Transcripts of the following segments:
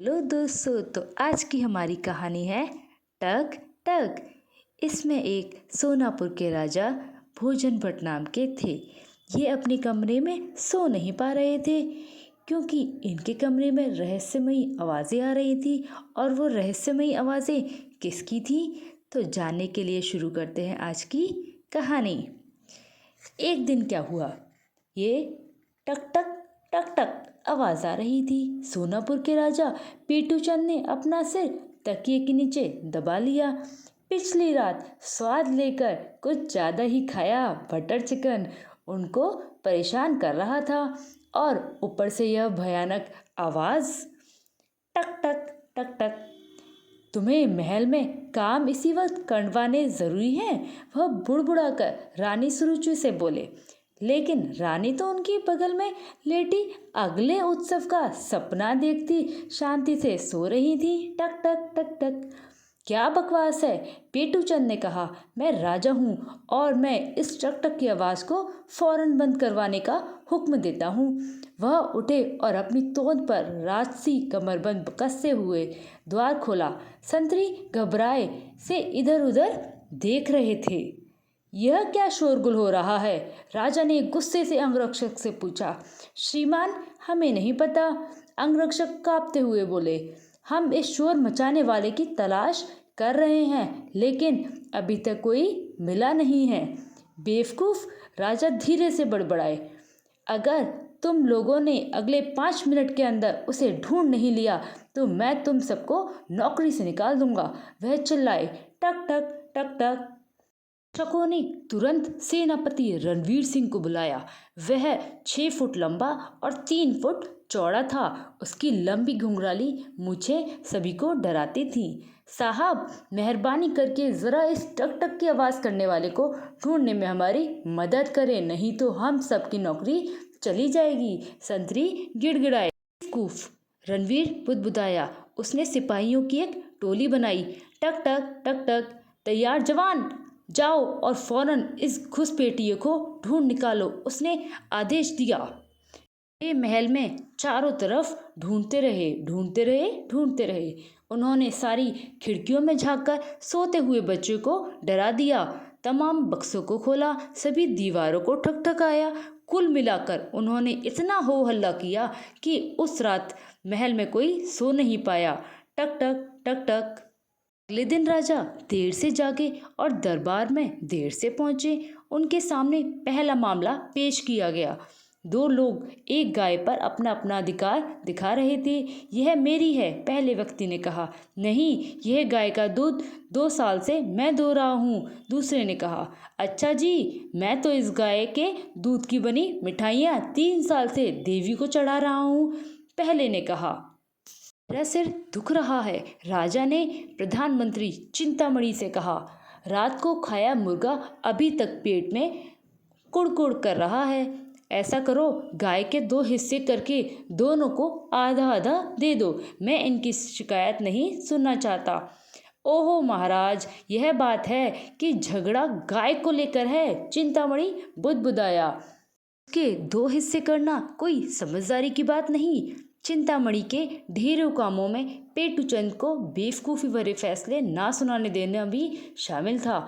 Hello दोस्तों, तो आज की हमारी कहानी है टक टक। इसमें एक सोनापुर के राजा भोजन भट्ट नाम के थे। ये अपने कमरे में सो नहीं पा रहे थे क्योंकि इनके कमरे में रहस्यमयी आवाज़ें आ रही थी। और वो रहस्यमयी आवाज़ें किसकी थी, तो जानने के लिए शुरू करते हैं आज की कहानी। एक दिन क्या हुआ, ये टक टक टक टक आवाज आ रही थी। सोनापुर के राजा पेटू चंद ने अपना सिर तकिए के नीचे दबा लिया। पिछली रात स्वाद लेकर कुछ ज़्यादा ही खाया बटर चिकन उनको परेशान कर रहा था, और ऊपर से यह भयानक आवाज़ टक टक टक टक। तुम्हें महल में काम इसी वक्त करवाने ज़रूरी हैं, वह बुड़बुड़ा कर रानी सुरुचि से बोले। लेकिन रानी तो उनकी बगल में लेटी अगले उत्सव का सपना देखती शांति से सो रही थी। टक टक टक टक। क्या बकवास है, पेटू चंद ने कहा। मैं राजा हूँ और मैं इस टक टक की आवाज़ को फौरन बंद करवाने का हुक्म देता हूँ। वह उठे और अपनी तोंद पर राजसी कमरबंद कसते हुए द्वार खोला। संतरी घबराए से इधर उधर देख रहे थे। यह क्या शोरगुल हो रहा है, राजा ने गुस्से से अंगरक्षक से पूछा। श्रीमान, हमें नहीं पता, अंगरक्षक कांपते हुए बोले। हम इस शोर मचाने वाले की तलाश कर रहे हैं, लेकिन अभी तक कोई मिला नहीं है। बेवकूफ़, राजा धीरे से बड़बड़ाए। अगर तुम लोगों ने अगले 5 मिनट के अंदर उसे ढूंढ नहीं लिया तो मैं तुम सबको नौकरी से निकाल दूंगा, वह चिल्लाए। टक टक टक टक। रक्षकों ने तुरंत सेनापति रणवीर सिंह को बुलाया। वह 6 फुट लंबा और 3 फुट चौड़ा था। उसकी लंबी घुंघराली मूछें सभी को डराती थी। साहब, मेहरबानी करके ज़रा इस टक टक की आवाज़ करने वाले को ढूंढने में हमारी मदद करें, नहीं तो हम सबकी नौकरी चली जाएगी। संतरी गिड़गिड़ाए। बेवकूफ, रणवीर बुदबुदाया। उसने सिपाहियों की एक टोली बनाई। टक टक टक टक। तैयार जवान, जाओ और फौरन इस घुसपैठिए को ढूंढ निकालो, उसने आदेश दिया। वे महल में चारों तरफ ढूंढते रहे ढूंढते रहे ढूंढते रहे। उन्होंने सारी खिड़कियों में झांककर सोते हुए बच्चे को डरा दिया। तमाम बक्सों को खोला, सभी दीवारों को ठकठकाया। कुल मिलाकर उन्होंने इतना हो हल्ला किया कि उस रात महल में कोई सो नहीं पाया। टक टक टक टक। अगले दिन राजा देर से जागे और दरबार में देर से पहुंचे। उनके सामने पहला मामला पेश किया गया। 2 लोग एक गाय पर अपना अपना अधिकार दिखा रहे थे। यह मेरी है, पहले व्यक्ति ने कहा। नहीं, यह गाय का दूध 2 साल से मैं दो रहा हूँ, दूसरे ने कहा। अच्छा जी, मैं तो इस गाय के दूध की बनी मिठाइयाँ 3 साल से देवी को चढ़ा रहा हूँ, पहले ने कहा। मेरा सिर दुख रहा है, राजा ने प्रधानमंत्री चिंतामणि से कहा। रात को खाया मुर्गा अभी तक पेट में कुड़कुड़ कर रहा है। ऐसा करो, गाय के 2 हिस्से करके दोनों को आधा आधा दे दो, मैं इनकी शिकायत नहीं सुनना चाहता। ओहो महाराज, यह बात है कि झगड़ा गाय को लेकर है, चिंतामणि बुदबुदाया। के 2 हिस्से करना कोई समझदारी की बात नहीं। चिंतामणि के ढेरों कामों में पेटू चंद को बेवकूफ़ी भरे फैसले ना सुनाने देना भी शामिल था।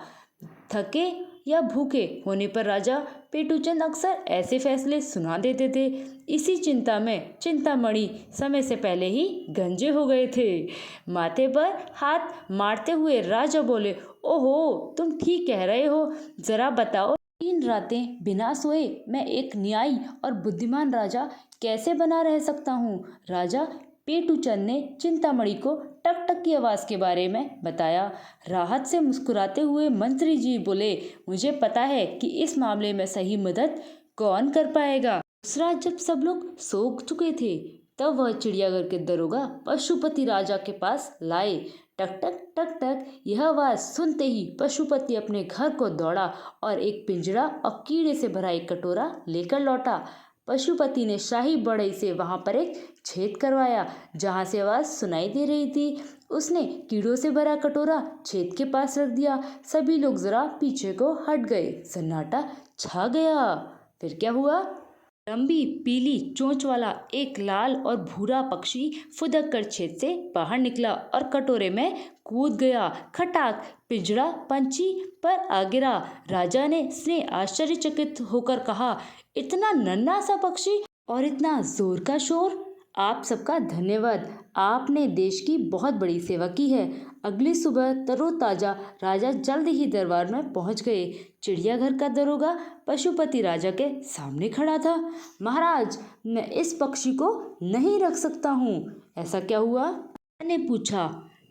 थके या भूखे होने पर राजा पेटू चंद अक्सर ऐसे फैसले सुना देते थे। इसी चिंता में चिंतामणि समय से पहले ही गंजे हो गए थे। माथे पर हाथ मारते हुए राजा बोले, ओहो, तुम ठीक कह रहे हो, ज़रा बताओ 3 रातें बिना सोए मैं एक न्यायी और बुद्धिमान राजा कैसे बना रह सकता हूँ। राजा पेटू चंद ने चिंतामणि को टक टक की आवाज़ के बारे में बताया। राहत से मुस्कुराते हुए मंत्री जी बोले, मुझे पता है कि इस मामले में सही मदद कौन कर पाएगा। उस रात जब सब लोग सो चुके थे, तब वह चिड़ियाघर के दरोगा पशुपति राजा के पास लाए। टक टक टक टक। यह आवाज़ सुनते ही पशुपति अपने घर को दौड़ा और एक पिंजरा और कीड़े से भरा एक कटोरा लेकर लौटा। पशुपति ने शाही बढ़ई से वहां पर एक छेद करवाया जहां से आवाज़ सुनाई दे रही थी। उसने कीड़ों से भरा कटोरा छेद के पास रख दिया। सभी लोग जरा पीछे को हट गए। सन्नाटा छा गया। फिर क्या हुआ? लंबी पीली चोंच वाला एक लाल और भूरा पक्षी फुदक कर छेद से बाहर निकला और कटोरे में कूद गया। खटाक, पिंजरा पंछी पर आ गिरा। राजा ने स्नेह आश्चर्यचकित होकर कहा, इतना नन्हा सा पक्षी और इतना जोर का शोर। आप सबका धन्यवाद, आपने देश की बहुत बड़ी सेवा की है। अगली सुबह तरोताजा राजा जल्द ही दरबार में पहुंच गए। चिड़ियाघर का दरोगा पशुपति राजा के सामने खड़ा था। महाराज, मैं इस पक्षी को नहीं रख सकता हूँ। ऐसा क्या हुआ? मैंने पूछा।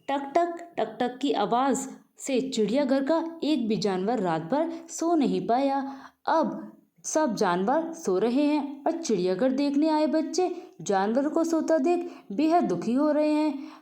टक टक टक टक की आवाज से चिड़ियाघर का एक भी जानवर रात भर सो नहीं पाया। अब सब जानवर सो रहे हैं और चिड़ियाघर देखने आए बच्चे जानवर को सोता देख बेहद दुखी हो रहे हैं।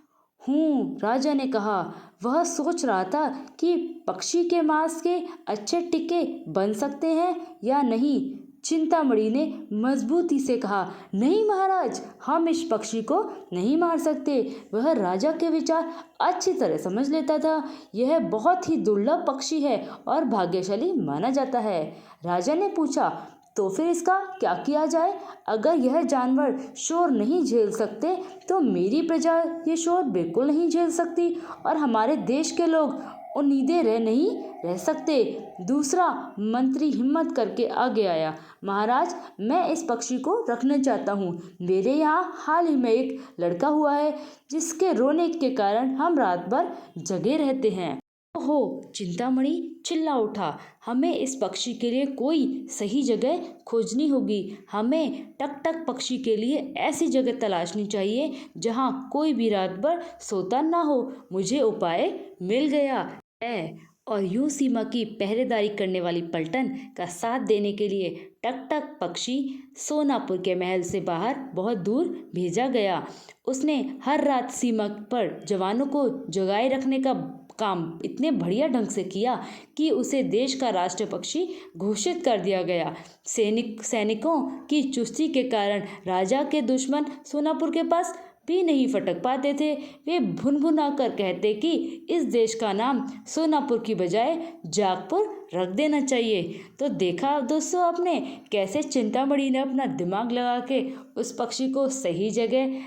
राजा ने कहा। वह सोच रहा था कि पक्षी के मांस के अच्छे टिक्के बन सकते हैं या नहीं। चिंतामणि ने मजबूती से कहा, नहीं महाराज, हम इस पक्षी को नहीं मार सकते। वह राजा के विचार अच्छी तरह समझ लेता था। यह बहुत ही दुर्लभ पक्षी है और भाग्यशाली माना जाता है। राजा ने पूछा, तो फिर इसका क्या किया जाए? अगर यह जानवर शोर नहीं झेल सकते तो मेरी प्रजा ये शोर बिल्कुल नहीं झेल सकती और हमारे देश के लोग उम्मीदें नहीं रह सकते। दूसरा मंत्री हिम्मत करके आगे आया। महाराज, मैं इस पक्षी को रखना चाहता हूँ। मेरे यहाँ हाल ही में एक लड़का हुआ है जिसके रोने के कारण हम रात भर जगे रहते हैं। ओहो, चिंतामणि चिल्ला उठा, हमें इस पक्षी के लिए कोई सही जगह खोजनी होगी। हमें टक टक पक्षी के लिए ऐसी जगह तलाशनी चाहिए जहाँ कोई भी रात भर सोता ना हो। मुझे उपाय मिल गया है। और यूं सीमा की पहरेदारी करने वाली पलटन का साथ देने के लिए टक टक पक्षी सोनापुर के महल से बाहर बहुत दूर भेजा गया। उसने हर रात सीमा पर जवानों को जगाए रखने का काम इतने बढ़िया ढंग से किया कि उसे देश का राष्ट्र पक्षी घोषित कर दिया गया। सैनिकों की चुस्ती के कारण राजा के दुश्मन सोनापुर के पास भी नहीं फटक पाते थे। वे भुनभुना कर कहते कि इस देश का नाम सोनापुर की बजाय जागपुर रख देना चाहिए। तो देखा दोस्तों आपने कैसे चिंतामणि ने अपना दिमाग लगा के उस पक्षी को सही जगह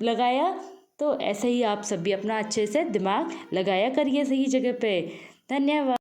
लगाया। तो ऐसे ही आप सभी अपना अच्छे से दिमाग लगाया करिए सही जगह पे। धन्यवाद।